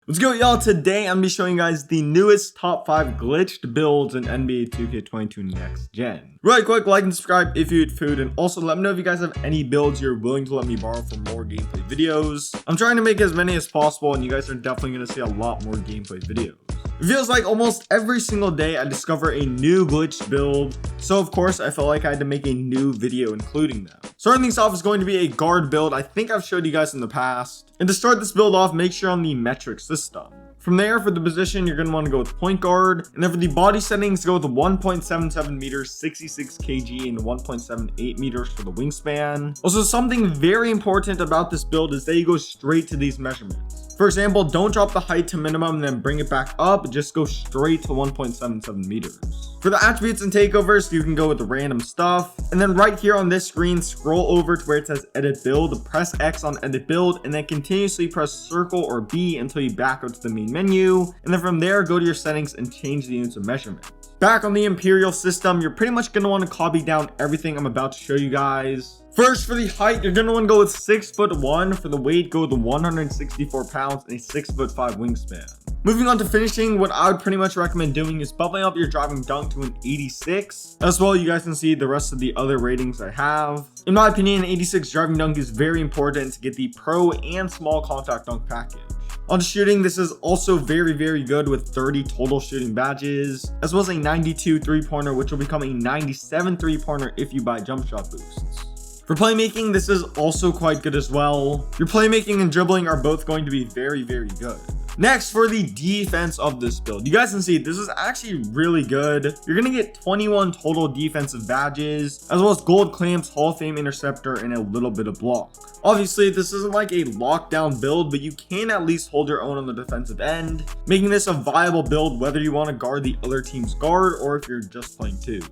What's good, y'all? Today I'm gonna be showing you guys the newest top 5 glitched builds in NBA 2K22 Next Gen. Really quick, like and subscribe if you eat food, and also let me know if you guys have any builds you're willing to let me borrow for more gameplay videos. I'm trying to make as many as possible, and you guys are definitely gonna see a lot more gameplay videos. It feels like almost every single day I discover a new glitched build, so of course I felt like I had to make a new video including them. Starting things off is going to be a guard build. I think I've showed you guys in the past. And to start this build off, make sure on the metric system. From there, for the position, you're going to want to go with point guard. And then for the body settings, go with 1.77 meters, 66 kg, and 1.78 meters for the wingspan. Also, something very important about this build is that you go straight to these measurements. For example, don't drop the height to minimum and then bring it back up. Just go straight to 1.77 meters. For the attributes and takeovers, you can go with the random stuff. And then right here on this screen, scroll over to where it says edit build, press X on edit build, and then continuously press circle or B until you back up to the main menu. And then from there, go to your settings and change the units of measurement. Back on the Imperial system, you're pretty much going to want to copy down everything I'm about to show you guys. First, for the height, you're going to want to go with 6'1". For the weight, go with 164 pounds and a 6'5" wingspan. Moving on to finishing, what I would pretty much recommend doing is bumping up your driving dunk to an 86. As well, you guys can see the rest of the other ratings I have. In my opinion, an 86 driving dunk is very important to get the pro and small contact dunk package. On shooting, this is also very good with 30 total shooting badges, as well as a 92 three-pointer, which will become a 97 three-pointer if you buy jump shot boosts. For playmaking, this is also quite good as well. Your playmaking and dribbling are both going to be very good. Next, for the defense of this build, you guys can see this is actually really good. You're gonna get 21 total defensive badges, as well as gold clamps, Hall of Fame interceptor, and a little bit of block. Obviously, this isn't like a lockdown build, but you can at least hold your own on the defensive end, making this a viable build whether you want to guard the other team's guard or if you're just playing twos.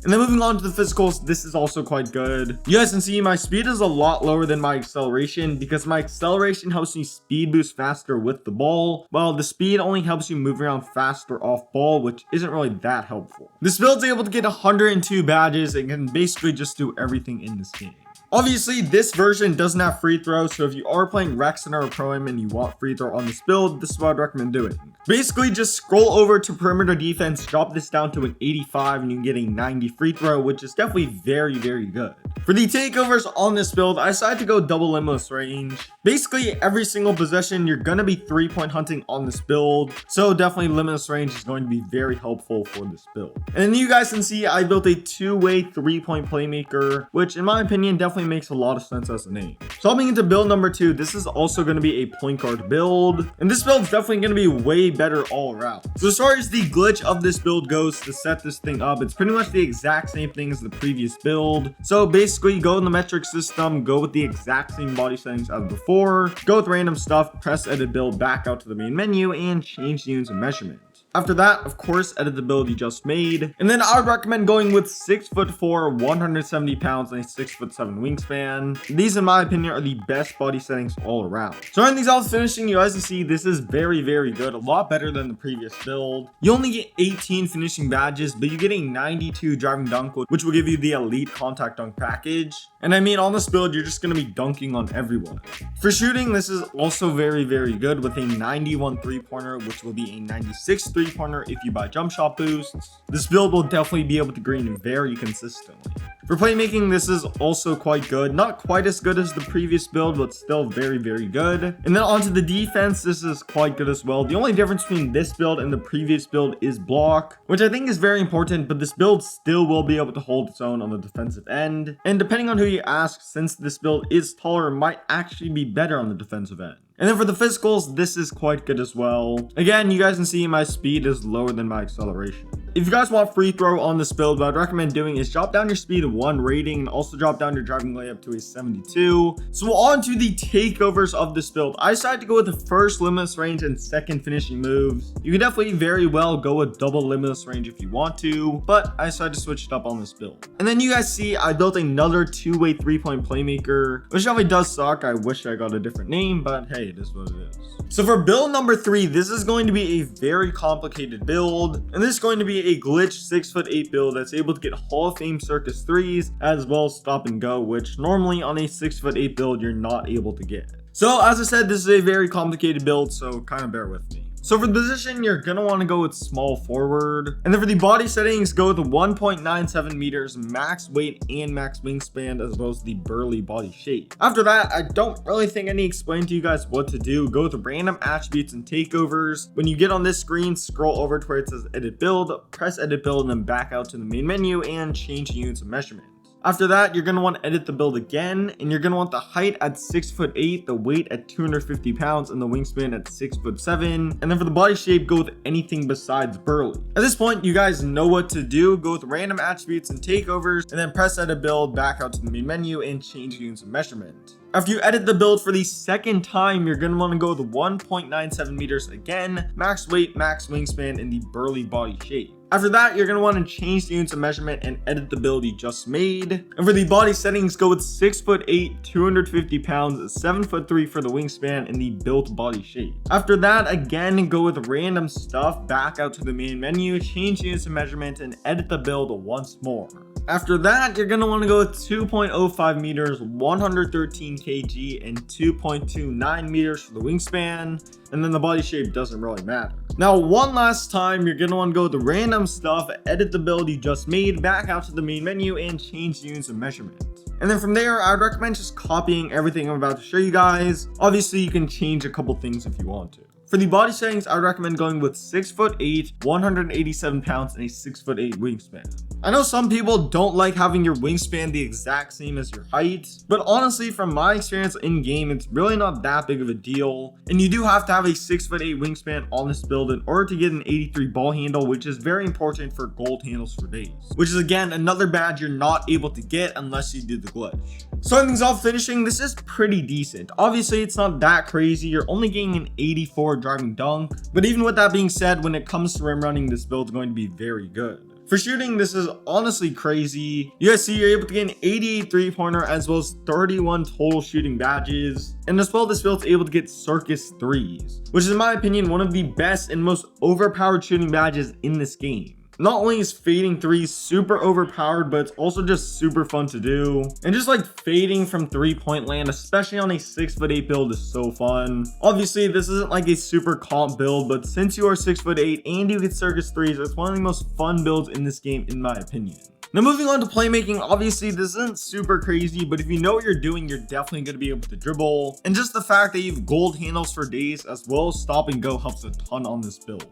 And then moving on to the physicals, this is also quite good. You guys can see my speed is a lot lower than my acceleration because my acceleration helps me speed boost faster with the ball, while the speed only helps you move around faster off ball, which isn't really that helpful. This build's able to get 102 badges and can basically just do everything in this game. Obviously, this version doesn't have free throw, so if you are playing Rec Center or Pro-Am and you want free throw on this build, this is what I'd recommend doing. Basically, just scroll over to perimeter defense, drop this down to an 85, and you can get a 90 free throw, which is definitely very good. For the takeovers on this build, I decided to go double limitless range. Basically, every single possession, you're going to be 3-point hunting on this build, so definitely limitless range is going to be very helpful for this build. And then you guys can see I built a two-way 3-point playmaker, which in my opinion definitely makes a lot of sense as a name. So hopping into build number 2, this is also going to be a point guard build, and this build is definitely going to be way better all around. So as far as the glitch of this build goes, to set this thing up, it's pretty much the exact same thing as the previous build. So basically, go in the metric system, go with the exact same body settings as before, go with random stuff, press edit build, back out to the main menu, and change the units of measurement. After that, of course, edit the build you just made. And then I would recommend going with 6'4", 170 pounds, and a 6'7" wingspan. These, in my opinion, are the best body settings all around. Starting these off finishing, you guys can see this is very good. A lot better than the previous build. You only get 18 finishing badges, but you get a 92 driving dunk, which will give you the elite contact dunk package. And I mean, on this build, you're just going to be dunking on everyone. For shooting, this is also very good with a 91 three-pointer, which will be a 96 three-pointer if you buy jump shot boosts. This build will definitely be able to green very consistently. For playmaking, this is also quite good. Not quite as good as the previous build, but still very good. And then onto the defense, this is quite good as well. The only difference between this build and the previous build is block, which I think is very important, but this build still will be able to hold its own on the defensive end. And depending on who you ask, since this build is taller, it might actually be better on the defensive end. And then for the physicals, this is quite good as well. Again, you guys can see my speed is lower than my acceleration. If you guys want free throw on this build, what I'd recommend doing is drop down your speed 1 rating and also drop down your driving layup to a 72. So on to the takeovers of this build. I decided to go with the first limitless range and second finishing moves. You can definitely very well go with double limitless range if you want to, but I decided to switch it up on this build. And then you guys see I built another two-way 3-point playmaker, which definitely does suck. I wish I got a different name, but hey, it is what it is. So for build number 3, this is going to be a very complicated build, and this is going to be a glitched 6'8" build that's able to get Hall of Fame circus 3s as well as stop and go, which normally on a 6'8" build you're not able to get. So as I said, this is a very complicated build, so kind of bear with me. So for the position, you're going to want to go with small forward. And then for the body settings, go with 1.97 meters max weight and max wingspan, as well as the burly body shape. After that, I don't really think I need to explain to you guys what to do. Go with random attributes and takeovers. When you get on this screen, scroll over to where it says edit build, press edit build, and then back out to the main menu and change units of measurement. After that, you're going to want to edit the build again, and you're going to want the height at 6'8", the weight at 250 pounds, and the wingspan at 6'7". And then for the body shape, go with anything besides burly. At this point, you guys know what to do. Go with random attributes and takeovers, and then press edit build, back out to the main menu, and change units of measurement. After you edit the build for the second time, you're going to want to go with 1.97 meters again, max weight, max wingspan, and the burly body shape. After that, you're going to want to change the units of measurement and edit the build you just made. And for the body settings, go with 6'8", 250 pounds, 7'3" for the wingspan, and the built body shape. After that, again, go with random stuff, back out to the main menu, change the units of measurement, and edit the build once more. After that, you're going to want to go with 2.05 meters, 113 kg, and 2.29 meters for the wingspan, and then the body shape doesn't really matter. Now, one last time, you're going to want to go with the random stuff, edit the build you just made, back out to the main menu, and change the units of measurement. And then from there, I'd recommend just copying everything I'm about to show you guys. Obviously, you can change a couple things if you want to. For the body settings, I would recommend going with 6'8", 187 pounds, and a 6'8" wingspan. I know some people don't like having your wingspan the exact same as your height, but honestly, from my experience in game, it's really not that big of a deal. And you do have to have a 6'8" wingspan on this build in order to get an 83 ball handle, which is very important for gold handles for days, which is again another badge you're not able to get unless you do the glitch. Starting things off, finishing, this is pretty decent. Obviously, it's not that crazy. You're only getting an 84 driving dunk, but even with that being said, when it comes to rim running, this build is going to be very good. For shooting, this is honestly crazy. You guys see you're able to get an 88 3-pointer as well as 31 total shooting badges. And as well, this build's able to get circus threes, which is in my opinion one of the best and most overpowered shooting badges in this game. Not only is fading threes super overpowered, but it's also just super fun to do. And just like fading from 3-point land, especially on a 6'8" build, is so fun. Obviously, this isn't like a super comp build, but since you are 6'8" and you get circus threes, it's one of the most fun builds in this game, in my opinion. Now moving on to playmaking, obviously this isn't super crazy, but if you know what you're doing, you're definitely going to be able to dribble. And just the fact that you have gold handles for days as well as stop and go helps a ton on this build.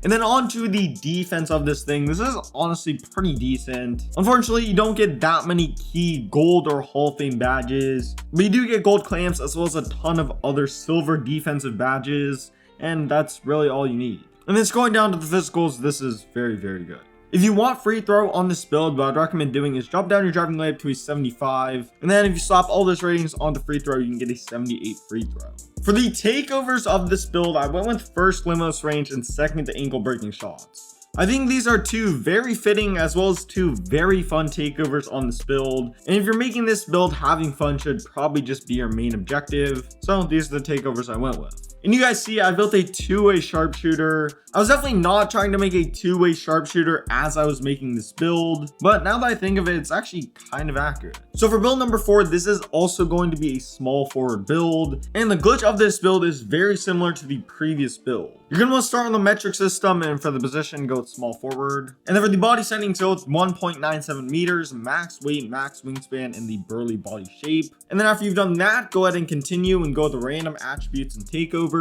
And then on to the defense of this thing. This is honestly pretty decent. Unfortunately, you don't get that many key gold or Hall of Fame badges, but you do get gold clamps as well as a ton of other silver defensive badges, and that's really all you need. And then going down to the physicals, this is very, very good. If you want free throw on this build, what I'd recommend doing is drop down your driving layup to a 75. And then if you slap all those ratings on the free throw, you can get a 78 free throw. For the takeovers of this build, I went with first limitless range and second to ankle breaking shots. I think these are two very fitting as well as two very fun takeovers on this build. And if you're making this build, having fun should probably just be your main objective. So these are the takeovers I went with. And you guys see, I built a two-way sharpshooter. I was definitely not trying to make a two-way sharpshooter as I was making this build, but now that I think of it, it's actually kind of accurate. So for build number 4, this is also going to be a small forward build, and the glitch of this build is very similar to the previous build. You're going to want to start on the metric system, and for the position, go with small forward. And then for the body settings, go with 1.97 meters, max weight, max wingspan, and the burly body shape. And then after you've done that, go ahead and continue and go with the random attributes and takeovers.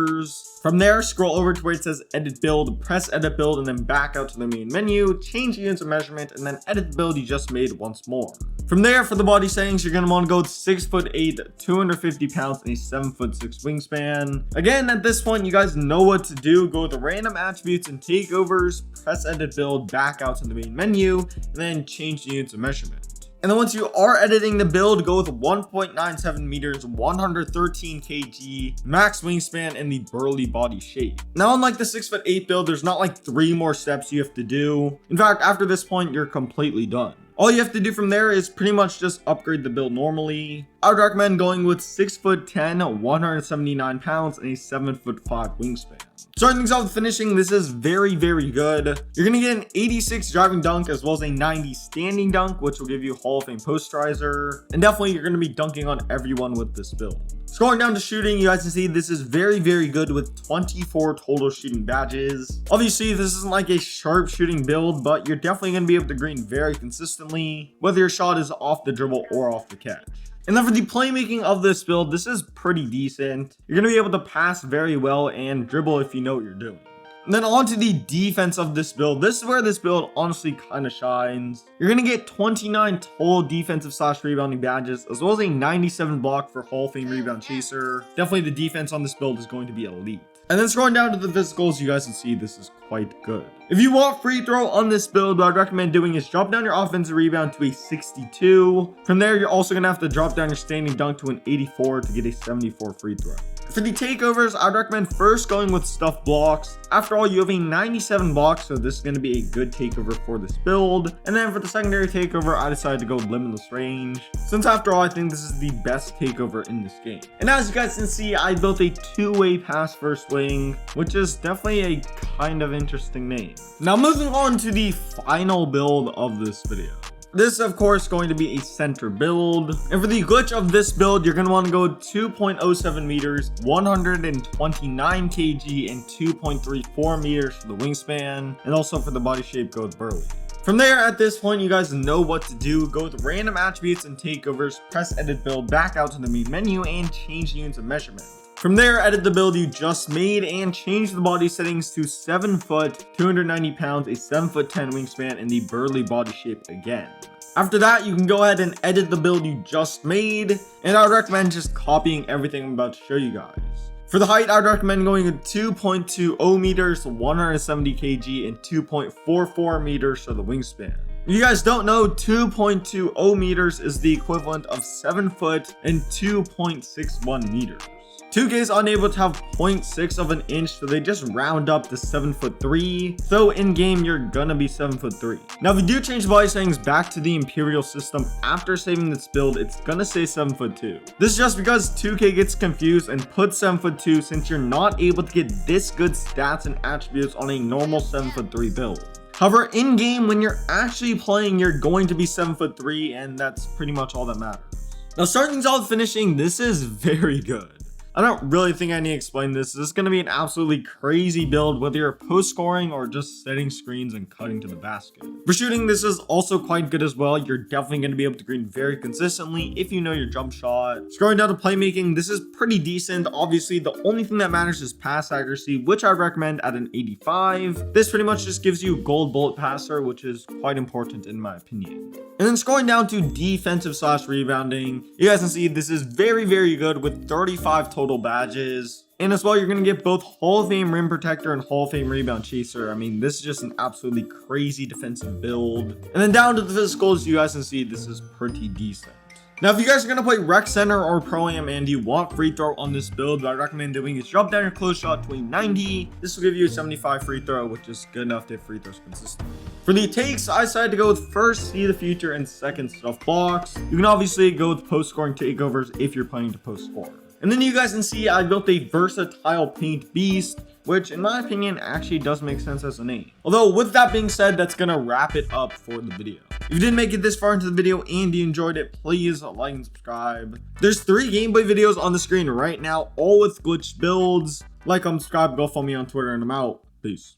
From there, scroll over to where it says edit build, press edit build, and then back out to the main menu, change units of measurement, and then edit the build you just made once more. From there, for the body settings, you're going to want to go with 6'8", 250 pounds, and a 7'6" wingspan. Again, at this point, you guys know what to do. Go with the random attributes and takeovers, press edit build, back out to the main menu, and then change the units of measurement. And then once you are editing the build, go with 1.97 meters, 113 kg, max wingspan, and the burly body shape. Now, unlike the 6'8" build, there's not like 3 more steps you have to do. In fact, after this point, you're completely done. All you have to do from there is pretty much just upgrade the build normally. I would recommend going with 6'10", 179 pounds, and a 7'5" wingspan. Starting things off with finishing, this is very, very good. You're going to get an 86 driving dunk as well as a 90 standing dunk, which will give you Hall of Fame posterizer. And definitely you're going to be dunking on everyone with this build. Scrolling down to shooting, you guys can see this is very, very good with 24 total shooting badges. Obviously, this isn't like a sharp shooting build, but you're definitely going to be able to green very consistently, whether your shot is off the dribble or off the catch. And then for the playmaking of this build, this is pretty decent. You're going to be able to pass very well and dribble if you know what you're doing. And then on to the defense of this build. This is where this build honestly kind of shines. You're going to get 29 total defensive / rebounding badges, as well as a 97 block for Hall of Fame rebound chaser. Definitely the defense on this build is going to be elite. And then scrolling down to the physicals, you guys can see this is quite good. If you want free throw on this build, what I'd recommend doing is drop down your offensive rebound to a 62. From there, you're also going to have to drop down your standing dunk to an 84 to get a 74 free throw. For the takeovers, I'd recommend first going with stuff blocks. After all, you have a 97 block, so this is going to be a good takeover for this build. And then for the secondary takeover, I decided to go limitless range, since after all, I think this is the best takeover in this game. And as you guys can see, I built a two-way pass first wing, which is definitely a kind of interesting name. Now moving on to the final build of this video. This is of course going to be a center build, and for the glitch of this build, you're going to want to go 2.07 meters, 129 kg, and 2.34 meters for the wingspan, and also for the body shape, go with Burly. From there, at this point, you guys know what to do. Go with random attributes and takeovers, press edit build, back out to the main menu, and change units of measurement. From there, edit the build you just made and change the body settings to 7 foot, 290 pounds, a 7'10" wingspan, and the Burly body shape again. After that, you can go ahead and edit the build you just made, and I would recommend just copying everything I'm about to show you guys. For the height, I'd recommend going with 2.20 meters, 170 kg, and 2.44 meters for the wingspan. If you guys don't know, 2.20 meters is the equivalent of 7 foot and 2.61 meters. 2K is unable to have 0.6 of an inch, so they just round up to 7'3". So in game, you're gonna be 7'3". Now, if you do change the body settings back to the Imperial system after saving this build, it's gonna say 7'2". This is just because 2K gets confused and puts 7'2", since you're not able to get this good stats and attributes on a normal 7'3" build. However, in game, when you're actually playing, you're going to be 7'3", and that's pretty much all that matters. Now, starting things off finishing, this is very good. I don't really think I need to explain this. This is going to be an absolutely crazy build, whether you're post scoring or just setting screens and cutting to the basket. For shooting, this is also quite good as well. You're definitely going to be able to green very consistently if you know your jump shot. Scrolling down to playmaking, this is pretty decent. Obviously, the only thing that matters is pass accuracy, which I'd recommend at an 85. This pretty much just gives you gold bullet passer, which is quite important in my opinion. And then scrolling down to defensive / rebounding, you guys can see this is very, very good with 35 total badges. And as well, you're going to get both Hall of Fame rim protector and Hall of Fame rebound chaser. I mean, this is just an absolutely crazy defensive build. And then down to the physicals, you guys can see this is pretty decent. Now, if you guys are going to play Rec Center or Pro-Am and you want free throw on this build, what I recommend doing is drop down your close shot to a 90. This will give you a 75 free throw, which is good enough to hit free throws consistently. For the takes, I decided to go with first See the Future and second Stuff Blocks. You can obviously go with post scoring takeovers if you're planning to post score. And then you guys can see I built a versatile paint beast, which in my opinion actually does make sense as a name. Although with that being said, that's gonna wrap it up for the video. If you didn't make it this far into the video and you enjoyed it, please like and subscribe. There's 3 gameplay videos on the screen right now, all with glitched builds. Like, subscribe, go follow me on Twitter, and I'm out. Peace.